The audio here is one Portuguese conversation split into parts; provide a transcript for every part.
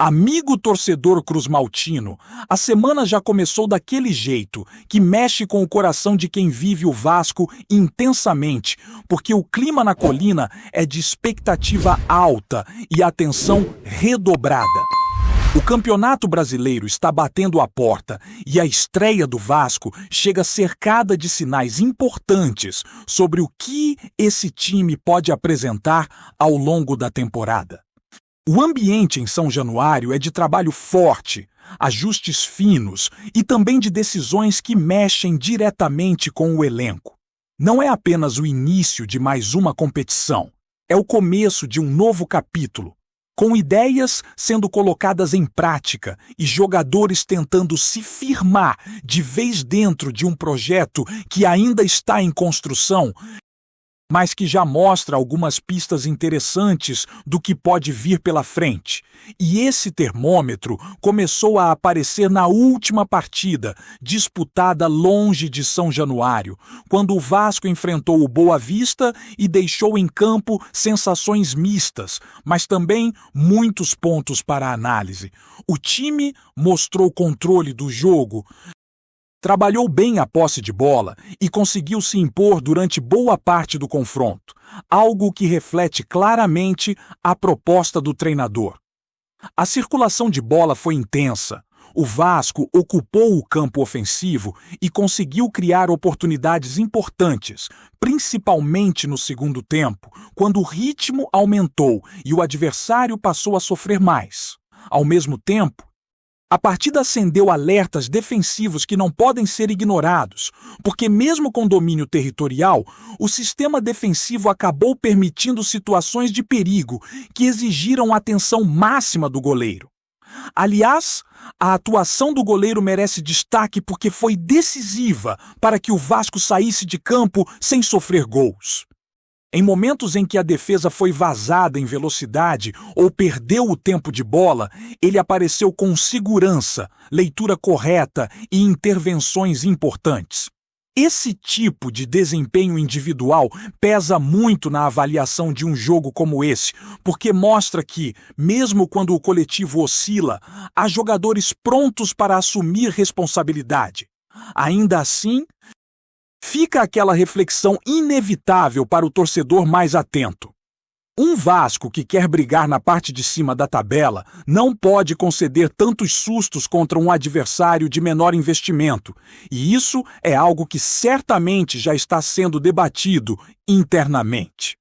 Amigo torcedor cruzmaltino, a semana já começou daquele jeito, que mexe com o coração de quem vive o Vasco intensamente, porque o clima na colina é de expectativa alta e atenção redobrada. O Campeonato Brasileiro está batendo a porta e a estreia do Vasco chega cercada de sinais importantes sobre o que esse time pode apresentar ao longo da temporada. O ambiente em São Januário é de trabalho forte, ajustes finos e também de decisões que mexem diretamente com o elenco. Não é apenas o início de mais uma competição, é o começo de um novo capítulo, com ideias sendo colocadas em prática e jogadores tentando se firmar de vez dentro de um projeto que ainda está em construção, mas que já mostra algumas pistas interessantes do que pode vir pela frente. E esse termômetro começou a aparecer na última partida, disputada longe de São Januário, quando o Vasco enfrentou o Boa Vista e deixou em campo sensações mistas, mas também muitos pontos para análise. O time mostrou controle do jogo, trabalhou bem a posse de bola e conseguiu se impor durante boa parte do confronto, algo que reflete claramente a proposta do treinador. A circulação de bola foi intensa. O Vasco ocupou o campo ofensivo e conseguiu criar oportunidades importantes, principalmente no segundo tempo, quando o ritmo aumentou e o adversário passou a sofrer mais. Ao mesmo tempo, a partida acendeu alertas defensivos que não podem ser ignorados, porque mesmo com domínio territorial, o sistema defensivo acabou permitindo situações de perigo que exigiram atenção máxima do goleiro. Aliás, a atuação do goleiro merece destaque porque foi decisiva para que o Vasco saísse de campo sem sofrer gols. Em momentos em que a defesa foi vazada em velocidade ou perdeu o tempo de bola, ele apareceu com segurança, leitura correta e intervenções importantes. Esse tipo de desempenho individual pesa muito na avaliação de um jogo como esse, porque mostra que, mesmo quando o coletivo oscila, há jogadores prontos para assumir responsabilidade. Ainda assim, fica aquela reflexão inevitável para o torcedor mais atento. Um Vasco que quer brigar na parte de cima da tabela não pode conceder tantos sustos contra um adversário de menor investimento, e isso é algo que certamente já está sendo debatido internamente.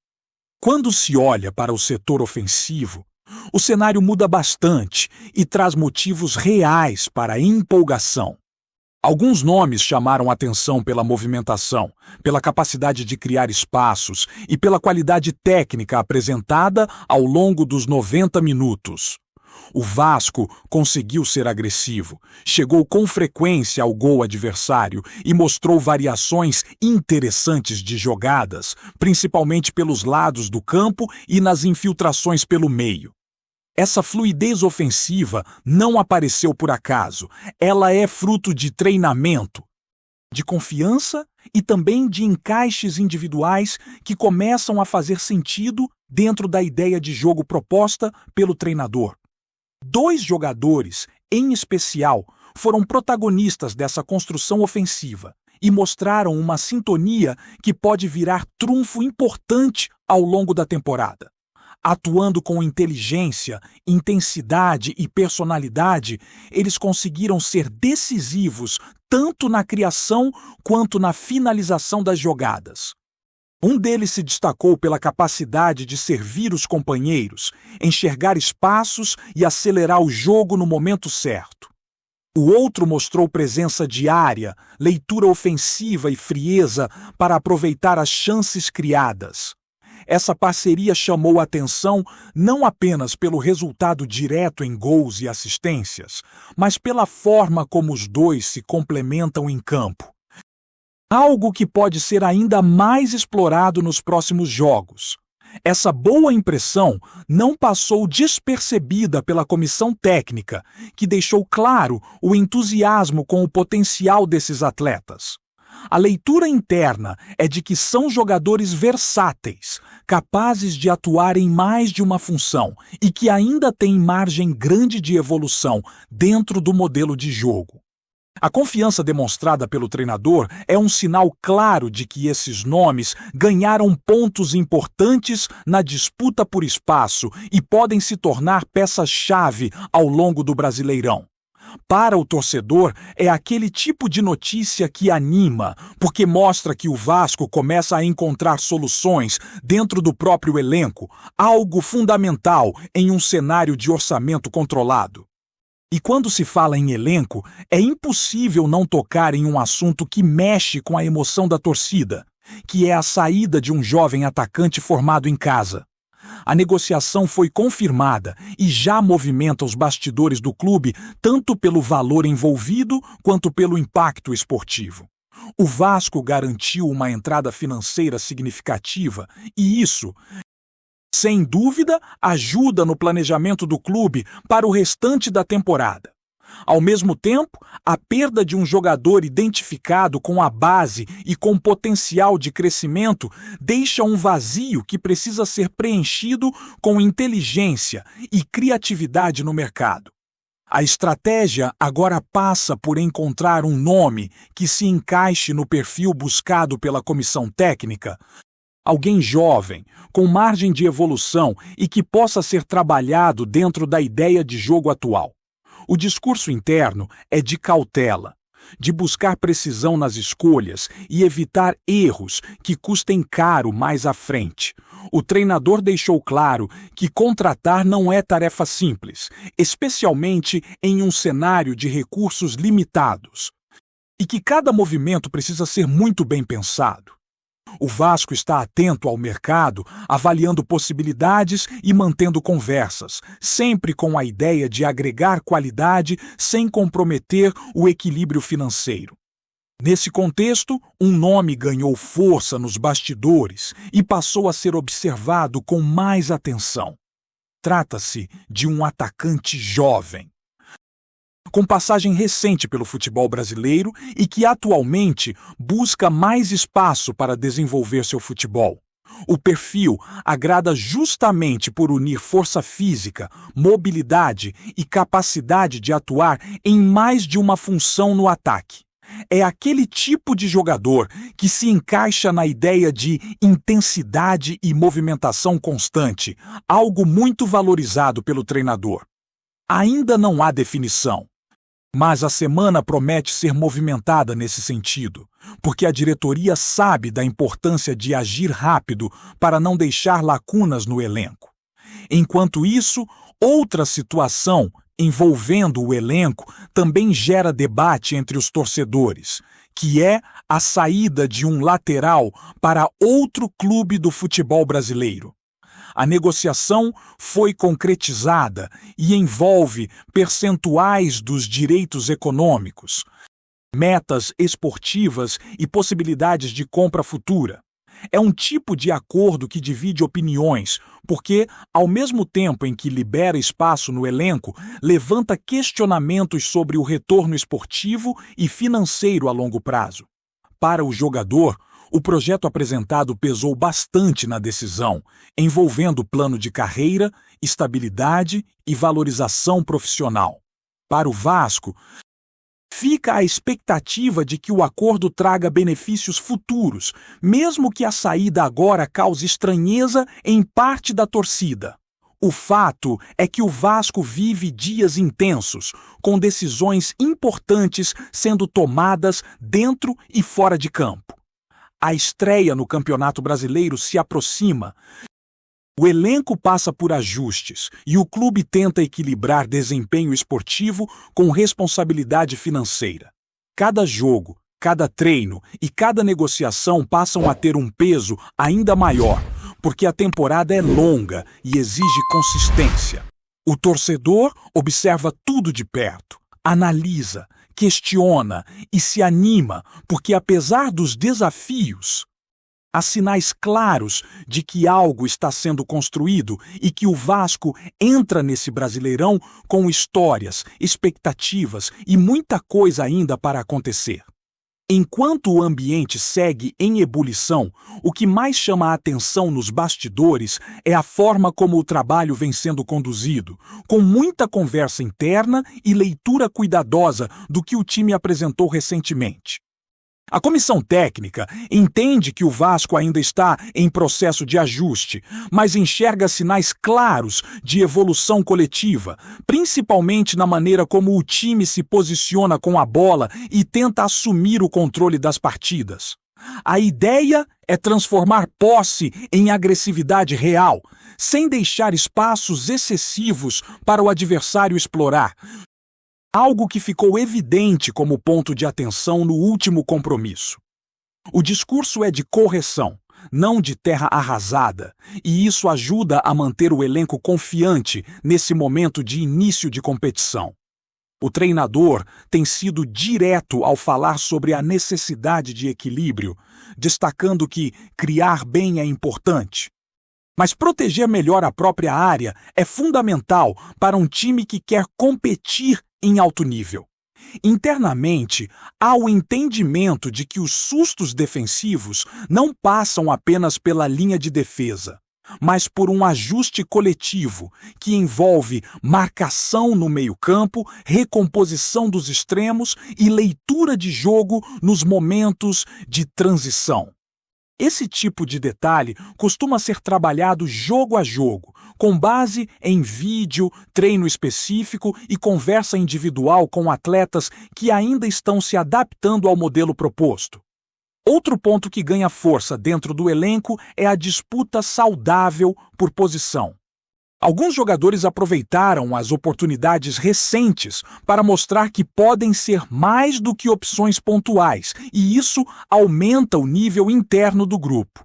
Quando se olha para o setor ofensivo, o cenário muda bastante e traz motivos reais para a empolgação. Alguns nomes chamaram atenção pela movimentação, pela capacidade de criar espaços e pela qualidade técnica apresentada ao longo dos 90 minutos. O Vasco conseguiu ser agressivo, chegou com frequência ao gol adversário e mostrou variações interessantes de jogadas, principalmente pelos lados do campo e nas infiltrações pelo meio. Essa fluidez ofensiva não apareceu por acaso. Ela é fruto de treinamento, de confiança e também de encaixes individuais que começam a fazer sentido dentro da ideia de jogo proposta pelo treinador. 2 jogadores, em especial, foram protagonistas dessa construção ofensiva e mostraram uma sintonia que pode virar trunfo importante ao longo da temporada. Atuando com inteligência, intensidade e personalidade, eles conseguiram ser decisivos tanto na criação quanto na finalização das jogadas. Um deles se destacou pela capacidade de servir os companheiros, enxergar espaços e acelerar o jogo no momento certo. O outro mostrou presença diária, leitura ofensiva e frieza para aproveitar as chances criadas. Essa parceria chamou a atenção não apenas pelo resultado direto em gols e assistências, mas pela forma como os dois se complementam em campo. Algo que pode ser ainda mais explorado nos próximos jogos. Essa boa impressão não passou despercebida pela comissão técnica, que deixou claro o entusiasmo com o potencial desses atletas. A leitura interna é de que são jogadores versáteis, capazes de atuar em mais de uma função e que ainda têm margem grande de evolução dentro do modelo de jogo. A confiança demonstrada pelo treinador é um sinal claro de que esses nomes ganharam pontos importantes na disputa por espaço e podem se tornar peças-chave ao longo do Brasileirão. Para o torcedor, é aquele tipo de notícia que anima, porque mostra que o Vasco começa a encontrar soluções dentro do próprio elenco, algo fundamental em um cenário de orçamento controlado. E quando se fala em elenco, é impossível não tocar em um assunto que mexe com a emoção da torcida, que é a saída de um jovem atacante formado em casa. A negociação foi confirmada e já movimenta os bastidores do clube tanto pelo valor envolvido quanto pelo impacto esportivo. O Vasco garantiu uma entrada financeira significativa e isso, sem dúvida, ajuda no planejamento do clube para o restante da temporada. Ao mesmo tempo, a perda de um jogador identificado com a base e com potencial de crescimento deixa um vazio que precisa ser preenchido com inteligência e criatividade no mercado. A estratégia agora passa por encontrar um nome que se encaixe no perfil buscado pela comissão técnica. Alguém jovem, com margem de evolução e que possa ser trabalhado dentro da ideia de jogo atual. O discurso interno é de cautela, de buscar precisão nas escolhas e evitar erros que custem caro mais à frente. O treinador deixou claro que contratar não é tarefa simples, especialmente em um cenário de recursos limitados, e que cada movimento precisa ser muito bem pensado. O Vasco está atento ao mercado, avaliando possibilidades e mantendo conversas, sempre com a ideia de agregar qualidade sem comprometer o equilíbrio financeiro. Nesse contexto, um nome ganhou força nos bastidores e passou a ser observado com mais atenção. Trata-se de um atacante jovem, com passagem recente pelo futebol brasileiro e que atualmente busca mais espaço para desenvolver seu futebol. O perfil agrada justamente por unir força física, mobilidade e capacidade de atuar em mais de uma função no ataque. É aquele tipo de jogador que se encaixa na ideia de intensidade e movimentação constante, algo muito valorizado pelo treinador. Ainda não há definição, mas a semana promete ser movimentada nesse sentido, porque a diretoria sabe da importância de agir rápido para não deixar lacunas no elenco. Enquanto isso, outra situação envolvendo o elenco também gera debate entre os torcedores, que é a saída de um lateral para outro clube do futebol brasileiro. A negociação foi concretizada e envolve percentuais dos direitos econômicos, metas esportivas e possibilidades de compra futura. É um tipo de acordo que divide opiniões, porque, ao mesmo tempo em que libera espaço no elenco, levanta questionamentos sobre o retorno esportivo e financeiro a longo prazo. Para o jogador, o projeto apresentado pesou bastante na decisão, envolvendo plano de carreira, estabilidade e valorização profissional. Para o Vasco, fica a expectativa de que o acordo traga benefícios futuros, mesmo que a saída agora cause estranheza em parte da torcida. O fato é que o Vasco vive dias intensos, com decisões importantes sendo tomadas dentro e fora de campo. A estreia no Campeonato Brasileiro se aproxima. O elenco passa por ajustes e o clube tenta equilibrar desempenho esportivo com responsabilidade financeira. Cada jogo, cada treino e cada negociação passam a ter um peso ainda maior, porque a temporada é longa e exige consistência. O torcedor observa tudo de perto, analisa, questiona e se anima, porque apesar dos desafios, há sinais claros de que algo está sendo construído e que o Vasco entra nesse Brasileirão com histórias, expectativas e muita coisa ainda para acontecer. Enquanto o ambiente segue em ebulição, o que mais chama a atenção nos bastidores é a forma como o trabalho vem sendo conduzido, com muita conversa interna e leitura cuidadosa do que o time apresentou recentemente. A comissão técnica entende que o Vasco ainda está em processo de ajuste, mas enxerga sinais claros de evolução coletiva, principalmente na maneira como o time se posiciona com a bola e tenta assumir o controle das partidas. A ideia é transformar posse em agressividade real, sem deixar espaços excessivos para o adversário explorar. Algo que ficou evidente como ponto de atenção no último compromisso. O discurso é de correção, não de terra arrasada, e isso ajuda a manter o elenco confiante nesse momento de início de competição. O treinador tem sido direto ao falar sobre a necessidade de equilíbrio, destacando que criar bem é importante. Mas proteger melhor a própria área é fundamental para um time que quer competir em alto nível. Internamente, há o entendimento de que os sustos defensivos não passam apenas pela linha de defesa, mas por um ajuste coletivo que envolve marcação no meio-campo, recomposição dos extremos e leitura de jogo nos momentos de transição. Esse tipo de detalhe costuma ser trabalhado jogo a jogo, com base em vídeo, treino específico e conversa individual com atletas que ainda estão se adaptando ao modelo proposto. Outro ponto que ganha força dentro do elenco é a disputa saudável por posição. Alguns jogadores aproveitaram as oportunidades recentes para mostrar que podem ser mais do que opções pontuais, e isso aumenta o nível interno do grupo.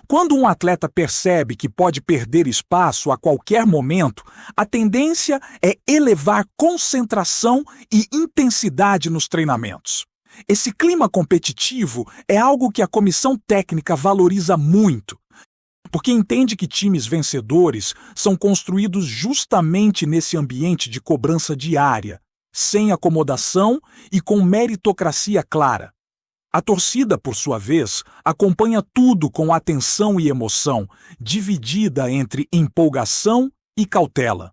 Quando um atleta percebe que pode perder espaço a qualquer momento, a tendência é elevar concentração e intensidade nos treinamentos. Esse clima competitivo é algo que a comissão técnica valoriza muito, porque entende que times vencedores são construídos justamente nesse ambiente de cobrança diária, sem acomodação e com meritocracia clara. A torcida, por sua vez, acompanha tudo com atenção e emoção, dividida entre empolgação e cautela.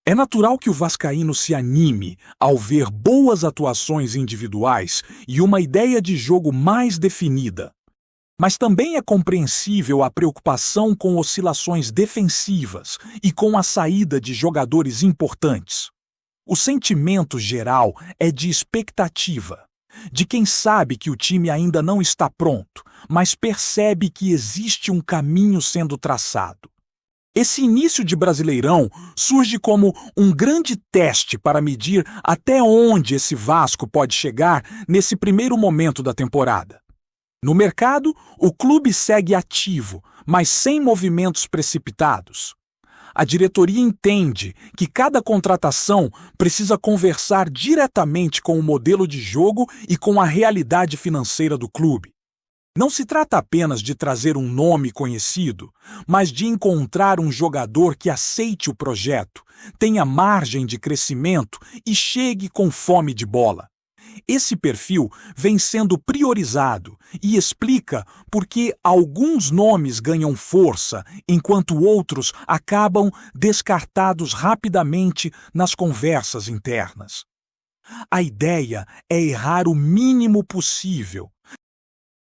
É natural que o vascaíno se anime ao ver boas atuações individuais e uma ideia de jogo mais definida. Mas também é compreensível a preocupação com oscilações defensivas e com a saída de jogadores importantes. O sentimento geral é de expectativa, de quem sabe que o time ainda não está pronto, mas percebe que existe um caminho sendo traçado. Esse início de Brasileirão surge como um grande teste para medir até onde esse Vasco pode chegar nesse primeiro momento da temporada. No mercado, o clube segue ativo, mas sem movimentos precipitados. A diretoria entende que cada contratação precisa conversar diretamente com o modelo de jogo e com a realidade financeira do clube. Não se trata apenas de trazer um nome conhecido, mas de encontrar um jogador que aceite o projeto, tenha margem de crescimento e chegue com fome de bola. Esse perfil vem sendo priorizado e explica por que alguns nomes ganham força, enquanto outros acabam descartados rapidamente nas conversas internas. A ideia é errar o mínimo possível,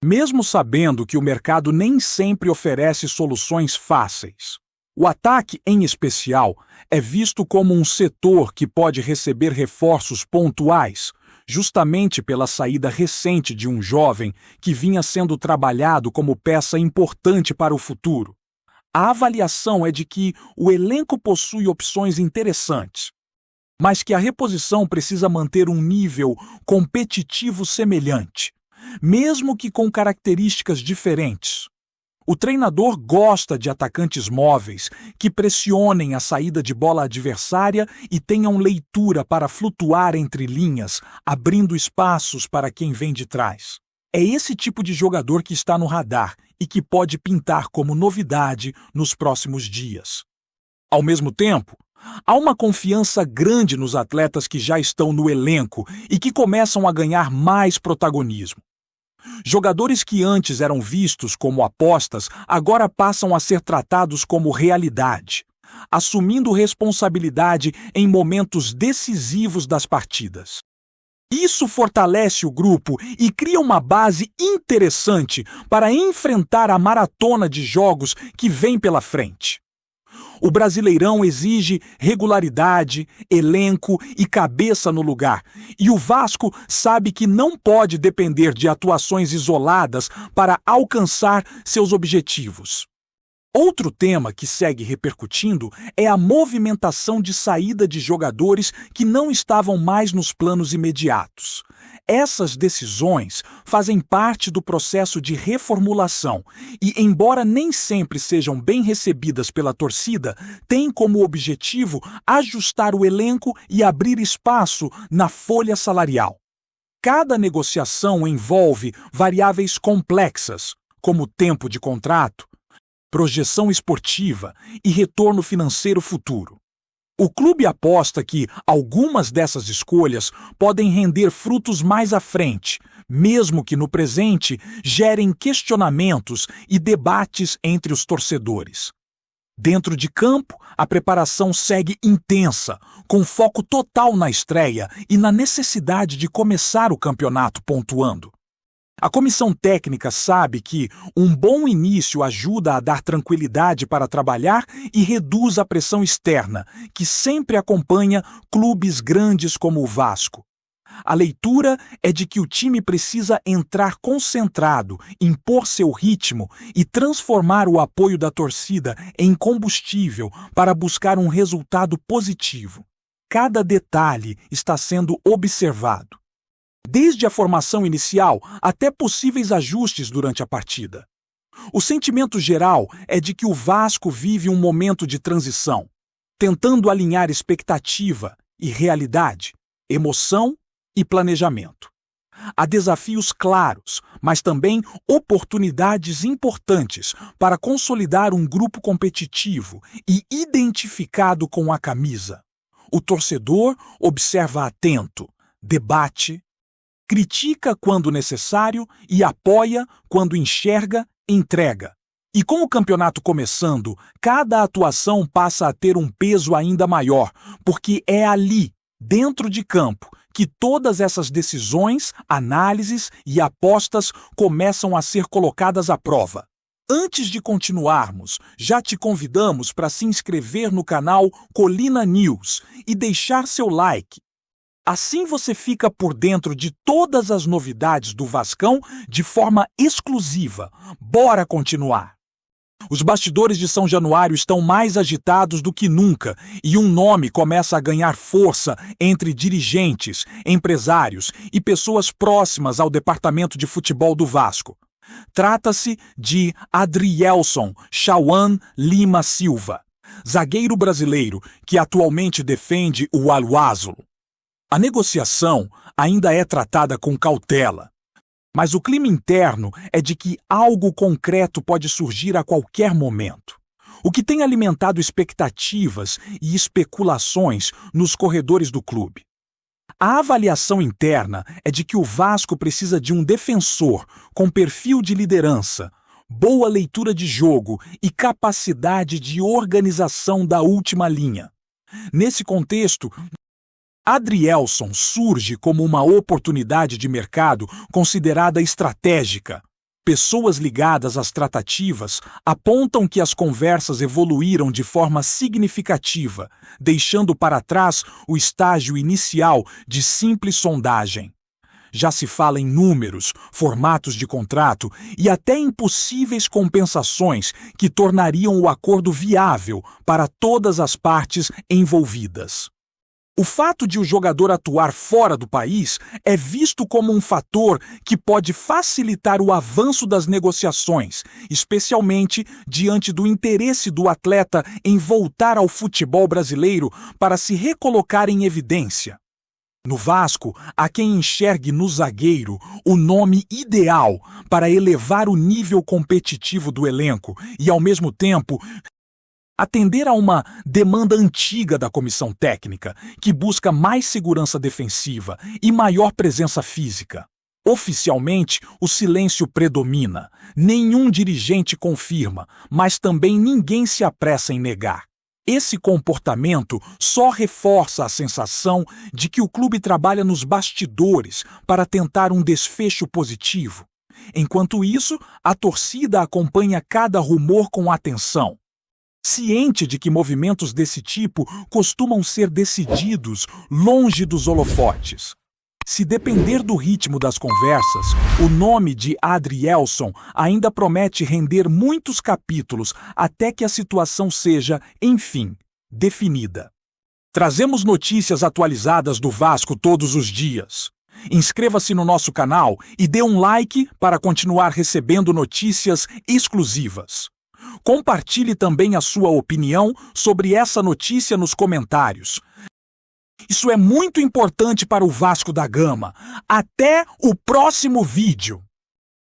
mesmo sabendo que o mercado nem sempre oferece soluções fáceis. O ataque, em especial, é visto como um setor que pode receber reforços pontuais, justamente pela saída recente de um jovem que vinha sendo trabalhado como peça importante para o futuro. A avaliação é de que o elenco possui opções interessantes, mas que a reposição precisa manter um nível competitivo semelhante, mesmo que com características diferentes. O treinador gosta de atacantes móveis, que pressionem a saída de bola adversária e tenham leitura para flutuar entre linhas, abrindo espaços para quem vem de trás. É esse tipo de jogador que está no radar e que pode pintar como novidade nos próximos dias. Ao mesmo tempo, Há uma confiança grande nos atletas que já estão no elenco e que começam a ganhar mais protagonismo. Jogadores que antes eram vistos como apostas agora passam a ser tratados como realidade, assumindo responsabilidade em momentos decisivos das partidas. Isso fortalece o grupo e cria uma base interessante para enfrentar a maratona de jogos que vem pela frente. O Brasileirão exige regularidade, elenco e cabeça no lugar, e o Vasco sabe que não pode depender de atuações isoladas para alcançar seus objetivos. Outro tema que segue repercutindo é a movimentação de saída de jogadores que não estavam mais nos planos imediatos. Essas decisões fazem parte do processo de reformulação e, embora nem sempre sejam bem recebidas pela torcida, têm como objetivo ajustar o elenco e abrir espaço na folha salarial. Cada negociação envolve variáveis complexas, como tempo de contrato, projeção esportiva e retorno financeiro futuro. O clube aposta que algumas dessas escolhas podem render frutos mais à frente, mesmo que no presente gerem questionamentos e debates entre os torcedores. Dentro de campo, a preparação segue intensa, com foco total na estreia e na necessidade de começar o campeonato pontuando. A comissão técnica sabe que um bom início ajuda a dar tranquilidade para trabalhar e reduz a pressão externa, que sempre acompanha clubes grandes como o Vasco. A leitura é de que o time precisa entrar concentrado, impor seu ritmo e transformar o apoio da torcida em combustível para buscar um resultado positivo. Cada detalhe está sendo observado, desde a formação inicial até possíveis ajustes durante a partida. O sentimento geral é de que o Vasco vive um momento de transição, tentando alinhar expectativa e realidade, emoção e planejamento. Há desafios claros, mas também oportunidades importantes para consolidar um grupo competitivo e identificado com a camisa. O torcedor observa atento, debate, critica quando necessário e apoia quando enxerga, entrega. E com o campeonato começando, cada atuação passa a ter um peso ainda maior, porque é ali, dentro de campo, que todas essas decisões, análises e apostas começam a ser colocadas à prova. Antes de continuarmos, já te convidamos para se inscrever no canal Colina News e deixar seu like. Assim você fica por dentro de todas as novidades do Vascão de forma exclusiva. Bora continuar! Os bastidores de São Januário estão mais agitados do que nunca e um nome começa a ganhar força entre dirigentes, empresários e pessoas próximas ao departamento de futebol do Vasco. Trata-se de Adrielson Chauan Lima Silva, zagueiro brasileiro que atualmente defende o Al-Wasl. A negociação ainda é tratada com cautela, mas o clima interno é de que algo concreto pode surgir a qualquer momento, o que tem alimentado expectativas e especulações nos corredores do clube. A avaliação interna é de que o Vasco precisa de um defensor com perfil de liderança, boa leitura de jogo e capacidade de organização da última linha. Nesse contexto, Adrielson surge como uma oportunidade de mercado considerada estratégica. Pessoas ligadas às tratativas apontam que as conversas evoluíram de forma significativa, deixando para trás o estágio inicial de simples sondagem. Já se fala em números, formatos de contrato e até em possíveis compensações que tornariam o acordo viável para todas as partes envolvidas. O fato de o jogador atuar fora do país é visto como um fator que pode facilitar o avanço das negociações, especialmente diante do interesse do atleta em voltar ao futebol brasileiro para se recolocar em evidência. No Vasco, há quem enxergue no zagueiro o nome ideal para elevar o nível competitivo do elenco e, ao mesmo tempo, Atender a uma demanda antiga da comissão técnica, que busca mais segurança defensiva e maior presença física. Oficialmente, o silêncio predomina. Nenhum dirigente confirma, mas também ninguém se apressa em negar. Esse comportamento só reforça a sensação de que o clube trabalha nos bastidores para tentar um desfecho positivo. Enquanto isso, a torcida acompanha cada rumor com atenção, ciente de que movimentos desse tipo costumam ser decididos longe dos holofotes. Se depender do ritmo das conversas, o nome de Adrielson ainda promete render muitos capítulos até que a situação seja, enfim, definida. Trazemos notícias atualizadas do Vasco todos os dias. Inscreva-se no nosso canal e dê um like para continuar recebendo notícias exclusivas. Compartilhe também a sua opinião sobre essa notícia nos comentários. Isso é muito importante para o Vasco da Gama. Até o próximo vídeo!